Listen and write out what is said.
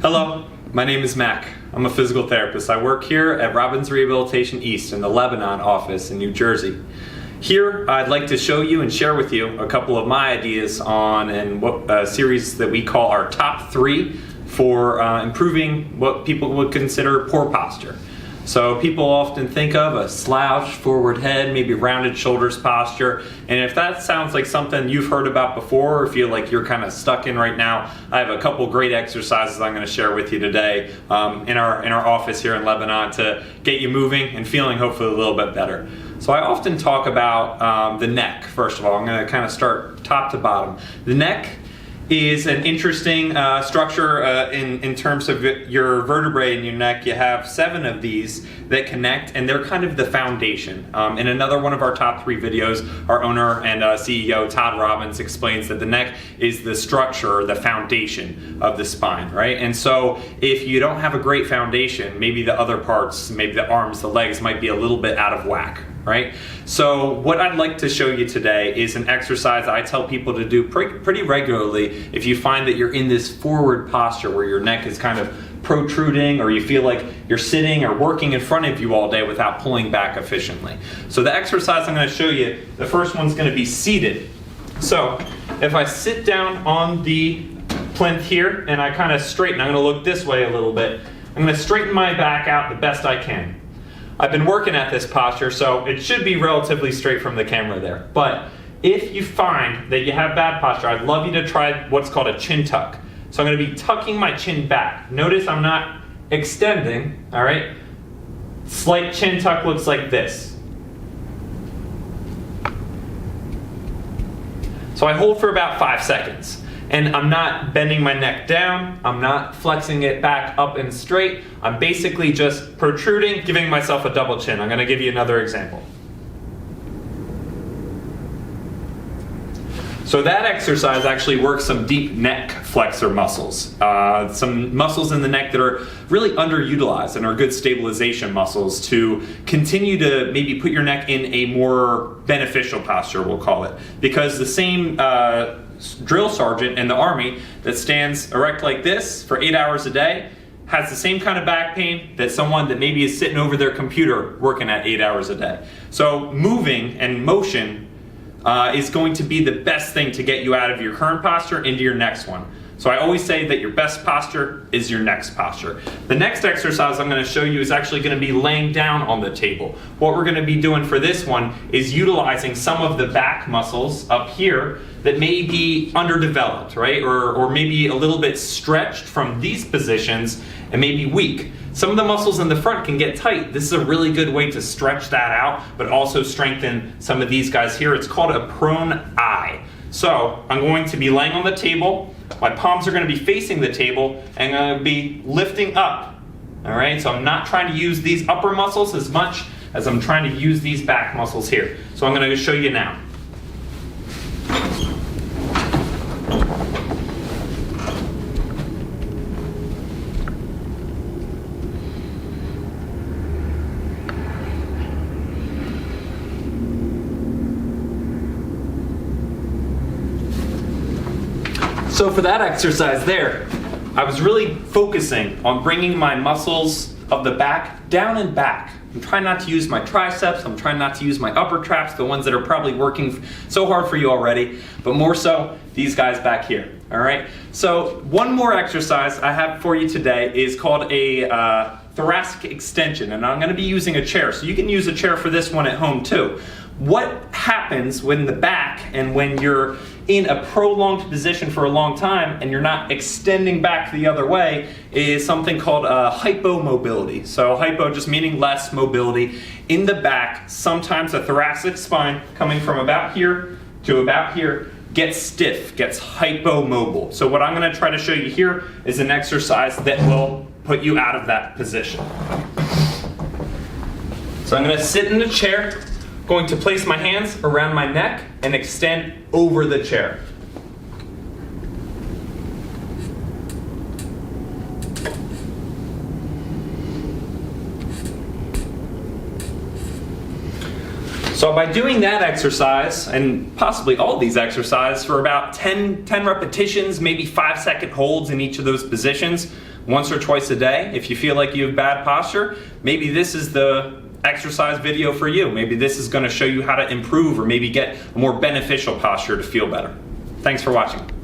Hello, my name is Mac. I'm a physical therapist. I work here at Robbins Rehabilitation East in the Lebanon office in New Jersey. Here, I'd like to show you and share with you a couple of my ideas on a series that we call our top 3 for improving what people would consider poor posture. So people often think of a slouch, forward head, maybe rounded shoulders posture. And if that sounds like something you've heard about before or feel like you're kind of stuck in right now, I have a couple great exercises I'm going to share with you today in our office here in Lebanon to get you moving and feeling hopefully a little bit better. So I often talk about the neck, first of all. I'm going to kind of start top to bottom. The neck is an interesting structure in terms of your vertebrae in your neck. You have 7 of these that connect, and they're kind of the foundation. In another one of our top 3 videos, our owner and CEO Todd Robbins explains that the neck is the structure, the foundation of the spine, right? And so if you don't have a great foundation, maybe the other parts, maybe the arms, the legs might be a little bit out of whack, right? So what I'd like to show you today is an exercise I tell people to do pretty regularly if you find that you're in this forward posture where your neck is kind of protruding, or you feel like you're sitting or working in front of you all day without pulling back efficiently. So the exercise I'm going to show you, the first one's going to be seated. So if I sit down on the plinth here and I kind of straighten, I'm going to look this way a little bit. I'm going to straighten my back out the best I can. I've been working at this posture, so it should be relatively straight from the camera there. But if you find that you have bad posture, I'd love you to try what's called a chin tuck. So I'm going to be tucking my chin back. Notice I'm not extending, all right? Slight chin tuck looks like this. So I hold for about 5 seconds. And I'm not bending my neck down, I'm not flexing it back up and straight, I'm basically just protruding, giving myself a double chin. I'm going to give you another example. So that exercise actually works some deep neck flexor muscles, some muscles in the neck that are really underutilized and are good stabilization muscles to continue to maybe put your neck in a more beneficial posture, we'll call it. Because the same drill sergeant in the Army that stands erect like this for 8 hours a day has the same kind of back pain that someone that maybe is sitting over their computer working at 8 hours a day. So moving and motion is going to be the best thing to get you out of your current posture into your next one. So I always say that your best posture is your next posture. The next exercise I'm going to show you is actually going to be laying down on the table. What we're going to be doing for this one is utilizing some of the back muscles up here that may be underdeveloped, right? Or maybe a little bit stretched from these positions and maybe weak. Some of the muscles in the front can get tight. This is a really good way to stretch that out, but also strengthen some of these guys here. It's called a prone I. So I'm going to be laying on the table. My palms are going to be facing the table, and I'm going to be lifting up. All right, so I'm not trying to use these upper muscles as much as I'm trying to use these back muscles here. So I'm going to show you now. So for that exercise there, I was really focusing on bringing my muscles of the back down and back. I'm trying not to use my triceps, I'm trying not to use my upper traps, the ones that are probably working so hard for you already, but more so these guys back here, all right? So one more exercise I have for you today is called a thoracic extension, and I'm going to be using a chair, so you can use a chair for this one at home too. What happens when the back and when you're in a prolonged position for a long time and you're not extending back the other way is something called hypomobility. So hypo just meaning less mobility in the back. Sometimes a thoracic spine coming from about here to about here gets stiff, gets hypomobile. So what I'm going to try to show you here is an exercise that will put you out of that position. So I'm going to sit in the chair. Going to place my hands around my neck and extend over the chair. So by doing that exercise, and possibly all these exercises for about 10 repetitions, maybe 5-second holds in each of those positions, once or twice a day. If you feel like you have bad posture, maybe this is the exercise video for you. Maybe this is going to show you how to improve or maybe get a more beneficial posture to feel better. Thanks for watching.